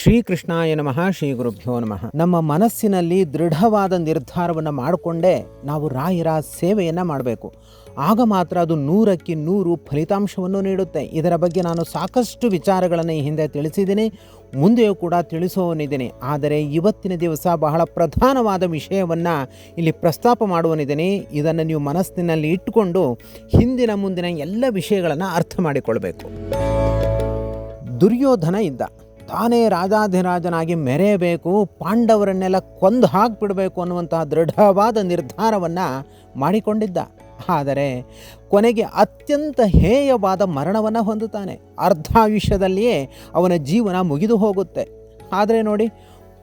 ಶ್ರೀಕೃಷ್ಣಾಯ ನಮಃ. ಶ್ರೀ ಗುರುಭ್ಯೋ ನಮಃ. ನಮ್ಮ ಮನಸ್ಸಿನಲ್ಲಿ ದೃಢವಾದ ನಿರ್ಧಾರವನ್ನು ಮಾಡಿಕೊಂಡೇ ನಾವು ರಾಯರ ಸೇವೆಯನ್ನು ಮಾಡಬೇಕು. ಆಗ ಮಾತ್ರ ಅದು 100ಕ್ಕೆ 100 ಫಲಿತಾಂಶವನ್ನು ನೀಡುತ್ತೆ. ಇದರ ಬಗ್ಗೆ ನಾನು ಸಾಕಷ್ಟು ವಿಚಾರಗಳನ್ನು ಈ ಹಿಂದೆ ತಿಳಿಸಿದ್ದೀನಿ, ಮುಂದೆಯೂ ಕೂಡ ತಿಳಿಸೋನಿದ್ದೀನಿ. ಆದರೆ ಇವತ್ತಿನ ದಿವಸ ಬಹಳ ಪ್ರಧಾನವಾದ ವಿಷಯವನ್ನು ಇಲ್ಲಿ ಪ್ರಸ್ತಾಪ ಮಾಡುವನಿದ್ದೀನಿ. ಇದನ್ನು ನೀವು ಮನಸ್ಸಿನಲ್ಲಿ ಇಟ್ಟುಕೊಂಡು ಹಿಂದಿನ ಮುಂದಿನ ಎಲ್ಲ ವಿಷಯಗಳನ್ನು ಅರ್ಥ ಮಾಡಿಕೊಳ್ಬೇಕು. ದುರ್ಯೋಧನ ಇದ್ದ, ತಾನೇ ರಾಜಾಧಿರಾಜನಾಗಿ ಮೆರೆಯಬೇಕು, ಪಾಂಡವರನ್ನೆಲ್ಲ ಕೊಂದು ಹಾಕಿಬಿಡಬೇಕು ಅನ್ನುವಂತಹ ದೃಢವಾದ ನಿರ್ಧಾರವನ್ನು ಮಾಡಿಕೊಂಡಿದ್ದ. ಆದರೆ ಕೊನೆಗೆ ಅತ್ಯಂತ ಹೇಯವಾದ ಮರಣವನ್ನು ಹೊಂದುತ್ತಾನೆ. ಅರ್ಧಾಯುಷ್ಯದಲ್ಲಿಯೇ ಅವನ ಜೀವನ ಮುಗಿದು ಹೋಗುತ್ತೆ. ಆದರೆ ನೋಡಿ,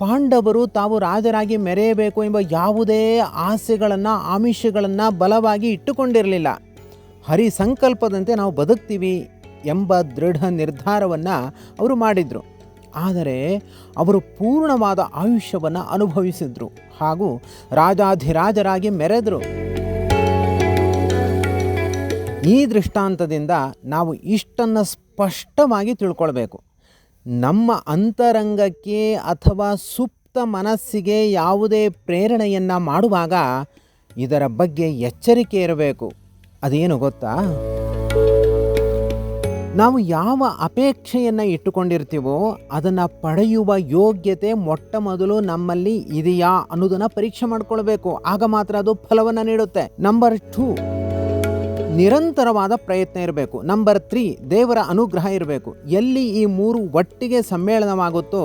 ಪಾಂಡವರು ತಾವು ರಾಜರಾಗಿ ಮೆರೆಯಬೇಕು ಎಂಬ ಯಾವುದೇ ಆಸೆಗಳನ್ನು ಆಮಿಷಗಳನ್ನು ಬಲವಾಗಿ ಇಟ್ಟುಕೊಂಡಿರಲಿಲ್ಲ. ಹರಿ ಸಂಕಲ್ಪದಂತೆ ನಾವು ಬದುಕ್ತೀವಿ ಎಂಬ ದೃಢ ನಿರ್ಧಾರವನ್ನು ಅವರು ಮಾಡಿದರು. ಆದರೆ ಅವರು ಪೂರ್ಣವಾದ ಆಯುಷ್ಯವನ್ನು ಅನುಭವಿಸಿದರು ಹಾಗೂ ರಾಜಾಧಿರಾಜರಾಗಿ ಮೆರೆದರು. ಈ ದೃಷ್ಟಾಂತದಿಂದ ನಾವು ಇಷ್ಟನ್ನು ಸ್ಪಷ್ಟವಾಗಿ ತಿಳ್ಕೊಳ್ಬೇಕು. ನಮ್ಮ ಅಂತರಂಗಕ್ಕೆ ಅಥವಾ ಸುಪ್ತ ಮನಸ್ಸಿಗೆ ಯಾವುದೇ ಪ್ರೇರಣೆಯನ್ನು ಮಾಡುವಾಗ ಇದರ ಬಗ್ಗೆ ಎಚ್ಚರಿಕೆ ಇರಬೇಕು. ಅದೇನು ಗೊತ್ತಾ? ನಾವು ಯಾವ ಅಪೇಕ್ಷೆಯನ್ನು ಇಟ್ಟುಕೊಂಡಿರ್ತೀವೋ ಅದನ್ನು ಪಡೆಯುವ ಯೋಗ್ಯತೆ ಮೊಟ್ಟ ಮೊದಲು ನಮ್ಮಲ್ಲಿ ಇದೆಯಾ ಅನ್ನೋದನ್ನು ಪರೀಕ್ಷೆ ಮಾಡಿಕೊಳ್ಬೇಕು. ಆಗ ಮಾತ್ರ ಅದು ಫಲವನ್ನು ನೀಡುತ್ತೆ. ನಂಬರ್ 2, ನಿರಂತರವಾದ ಪ್ರಯತ್ನ ಇರಬೇಕು. ನಂಬರ್ 3, ದೇವರ ಅನುಗ್ರಹ ಇರಬೇಕು. ಎಲ್ಲಿ ಈ 3 ಒಟ್ಟಿಗೆ ಸಮ್ಮೇಳನವಾಗುತ್ತೋ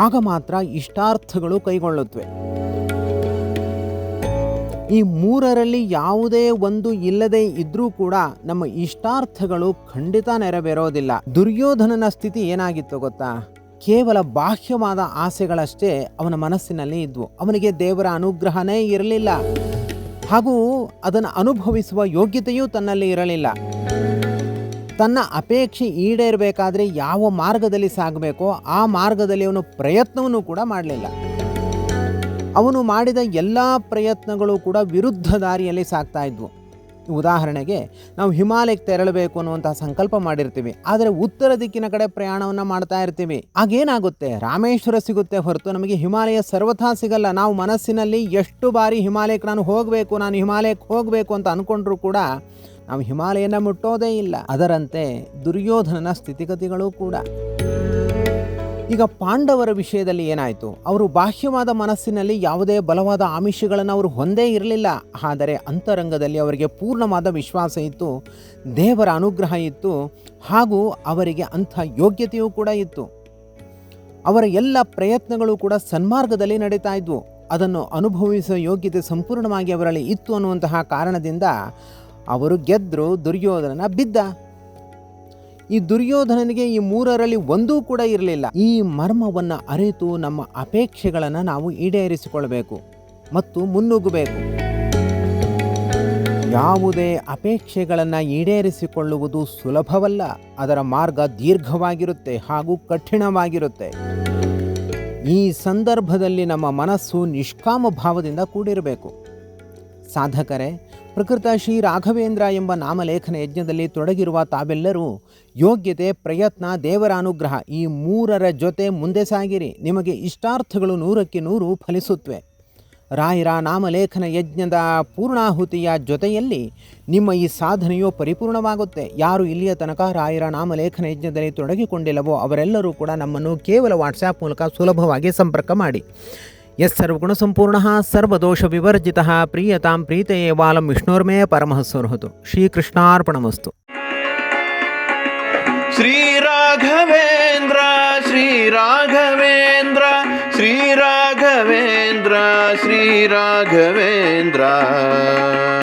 ಆಗ ಮಾತ್ರ ಇಷ್ಟಾರ್ಥಗಳು ಕೈಗೊಳ್ಳುತ್ತವೆ. ಈ 3ರಲ್ಲಿ ಯಾವುದೇ ಒಂದು ಇಲ್ಲದೆ ಇದ್ರೂ ಕೂಡ ನಮ್ಮ ಇಷ್ಟಾರ್ಥಗಳು ಖಂಡಿತ ನೆರವೇರೋದಿಲ್ಲ. ದುರ್ಯೋಧನನ ಸ್ಥಿತಿ ಏನಾಗಿತ್ತು ಗೊತ್ತಾ? ಕೇವಲ ಬಾಹ್ಯವಾದ ಆಸೆಗಳಷ್ಟೇ ಅವನ ಮನಸ್ಸಿನಲ್ಲಿ ಇದ್ವು. ಅವನಿಗೆ ದೇವರ ಅನುಗ್ರಹನೇ ಇರಲಿಲ್ಲ ಹಾಗೂ ಅದನ್ನು ಅನುಭವಿಸುವ ಯೋಗ್ಯತೆಯೂ ತನ್ನಲ್ಲಿ ಇರಲಿಲ್ಲ. ತನ್ನ ಅಪೇಕ್ಷೆ ಈಡೇರಬೇಕಾದ್ರೆ ಯಾವ ಮಾರ್ಗದಲ್ಲಿ ಸಾಗಬೇಕೋ ಆ ಮಾರ್ಗದಲ್ಲಿ ಅವನು ಪ್ರಯತ್ನವನ್ನು ಕೂಡ ಮಾಡಲಿಲ್ಲ. ಅವನು ಮಾಡಿದ ಎಲ್ಲ ಪ್ರಯತ್ನಗಳು ಕೂಡ ವಿರುದ್ಧ ದಾರಿಯಲ್ಲಿ ಸಾಗ್ತಾ ಇದ್ವು. ಉದಾಹರಣೆಗೆ, ನಾವು ಹಿಮಾಲಯಕ್ಕೆ ತೆರಳಬೇಕು ಅನ್ನುವಂತಹ ಸಂಕಲ್ಪ ಮಾಡಿರ್ತೀವಿ, ಆದರೆ ಉತ್ತರ ದಿಕ್ಕಿನ ಕಡೆ ಪ್ರಯಾಣವನ್ನು ಮಾಡ್ತಾ ಇರ್ತೀವಿ. ಆಗೇನಾಗುತ್ತೆ? ರಾಮೇಶ್ವರ ಸಿಗುತ್ತೆ ಹೊರತು ನಮಗೆ ಹಿಮಾಲಯ ಸರ್ವಥಾ ಸಿಗಲ್ಲ. ನಾವು ಮನಸ್ಸಿನಲ್ಲಿ ಎಷ್ಟು ಬಾರಿ ಹಿಮಾಲಯಕ್ಕೆ ನಾನು ಹಿಮಾಲಯಕ್ಕೆ ಹೋಗಬೇಕು ಅಂತ ಅಂದ್ಕೊಂಡ್ರೂ ಕೂಡ ನಾವು ಹಿಮಾಲಯನ ಮುಟ್ಟೋದೇ ಇಲ್ಲ. ಅದರಂತೆ ದುರ್ಯೋಧನನ ಸ್ಥಿತಿಗತಿಗಳು ಕೂಡ. ಈಗ ಪಾಂಡವರ ವಿಷಯದಲ್ಲಿ ಏನಾಯಿತು? ಅವರು ಬಾಹ್ಯವಾದ ಮನಸ್ಸಿನಲ್ಲಿ ಯಾವುದೇ ಬಲವಾದ ಆಮಿಷಗಳನ್ನು ಅವರು ಹೊಂದೇ ಇರಲಿಲ್ಲ. ಆದರೆ ಅಂತರಂಗದಲ್ಲಿ ಅವರಿಗೆ ಪೂರ್ಣವಾದ ವಿಶ್ವಾಸ ಇತ್ತು, ದೇವರ ಅನುಗ್ರಹ ಇತ್ತು ಹಾಗೂ ಅವರಿಗೆ ಅಂಥ ಯೋಗ್ಯತೆಯೂ ಕೂಡ ಇತ್ತು. ಅವರ ಎಲ್ಲ ಪ್ರಯತ್ನಗಳು ಕೂಡ ಸನ್ಮಾರ್ಗದಲ್ಲಿ ನಡೀತಾ ಇದ್ವು. ಅದನ್ನು ಅನುಭವಿಸುವ ಯೋಗ್ಯತೆ ಸಂಪೂರ್ಣವಾಗಿ ಅವರಲ್ಲಿ ಇತ್ತು ಅನ್ನುವಂತಹ ಕಾರಣದಿಂದ ಅವರು ಗೆದ್ದರು. ದುರ್ಯೋಧನ ಬಿದ್ದ. ಈ ದುರ್ಯೋಧನನಿಗೆ ಈ 3ರಲ್ಲಿ ಒಂದೂ ಕೂಡ ಇರಲಿಲ್ಲ. ಈ ಮರ್ಮವನ್ನು ಅರಿತು ನಮ್ಮ ಅಪೇಕ್ಷೆಗಳನ್ನು ನಾವು ಈಡೇರಿಸಿಕೊಳ್ಬೇಕು ಮತ್ತು ಮುನ್ನುಗ್ಗಬೇಕು. ಯಾವುದೇ ಅಪೇಕ್ಷೆಗಳನ್ನು ಈಡೇರಿಸಿಕೊಳ್ಳುವುದು ಸುಲಭವಲ್ಲ. ಅದರ ಮಾರ್ಗ ದೀರ್ಘವಾಗಿರುತ್ತೆ ಹಾಗೂ ಕಠಿಣವಾಗಿರುತ್ತೆ. ಈ ಸಂದರ್ಭದಲ್ಲಿ ನಮ್ಮ ಮನಸ್ಸು ನಿಷ್ಕಾಮ ಭಾವದಿಂದ ಕೂಡಿರಬೇಕು. ಸಾಧಕರೇ, ಪ್ರಕೃತ ಶ್ರೀ ರಾಘವೇಂದ್ರ ಎಂಬ ನಾಮಲೇಖನ ಯಜ್ಞದಲ್ಲಿ ತೊಡಗಿರುವ ತಾವೆಲ್ಲರೂ ಯೋಗ್ಯತೆ, ಪ್ರಯತ್ನ, ದೇವರ ಅನುಗ್ರಹ ಈ 3ರ ಜೊತೆ ಮುಂದೆ ಸಾಗಿರಿ. ನಿಮಗೆ ಇಷ್ಟಾರ್ಥಗಳು 100ಕ್ಕೆ 100 ಫಲಿಸುತ್ತವೆ. ರಾಯರ ನಾಮಲೇಖನ ಯಜ್ಞದ ಪೂರ್ಣಾಹುತಿಯ ಜೊತೆಯಲ್ಲಿ ನಿಮ್ಮ ಈ ಸಾಧನೆಯು ಪರಿಪೂರ್ಣವಾಗುತ್ತೆ. ಯಾರು ಇಲ್ಲಿಯ ತನಕ ರಾಯರ ನಾಮಲೇಖನ ಯಜ್ಞದಲ್ಲಿ ತೊಡಗಿಕೊಂಡಿಲ್ಲವೋ ಅವರೆಲ್ಲರೂ ಕೂಡ ನಮ್ಮನ್ನು ಕೇವಲ ವಾಟ್ಸ್ಯಾಪ್ ಮೂಲಕ ಸುಲಭವಾಗಿ ಸಂಪರ್ಕ ಮಾಡಿ. ಯಸ್ ಸರ್ವಗುಣ ಸಂಪೂರ್ಣ ಸರ್ವದೋಷ ವಿವರ್ಜಿತ ಪ್ರೀಯತಾಂ ಪ್ರೀತಯೇ ವಾಲಂ ವಿಷ್ಣೋರ್ಮೇ ಪರಮಃ ಸುರಹತು. ಶ್ರೀಕೃಷ್ಣಾರ್ಪಣಮಸ್ತು. ಶ್ರೀ ರಾಘವೇಂದ್ರ ಶ್ರೀ ರಾಘವೇಂದ್ರ ಶ್ರೀ ರಾಘವೇಂದ್ರ ಶ್ರೀ ರಾಘವೇಂದ್ರ.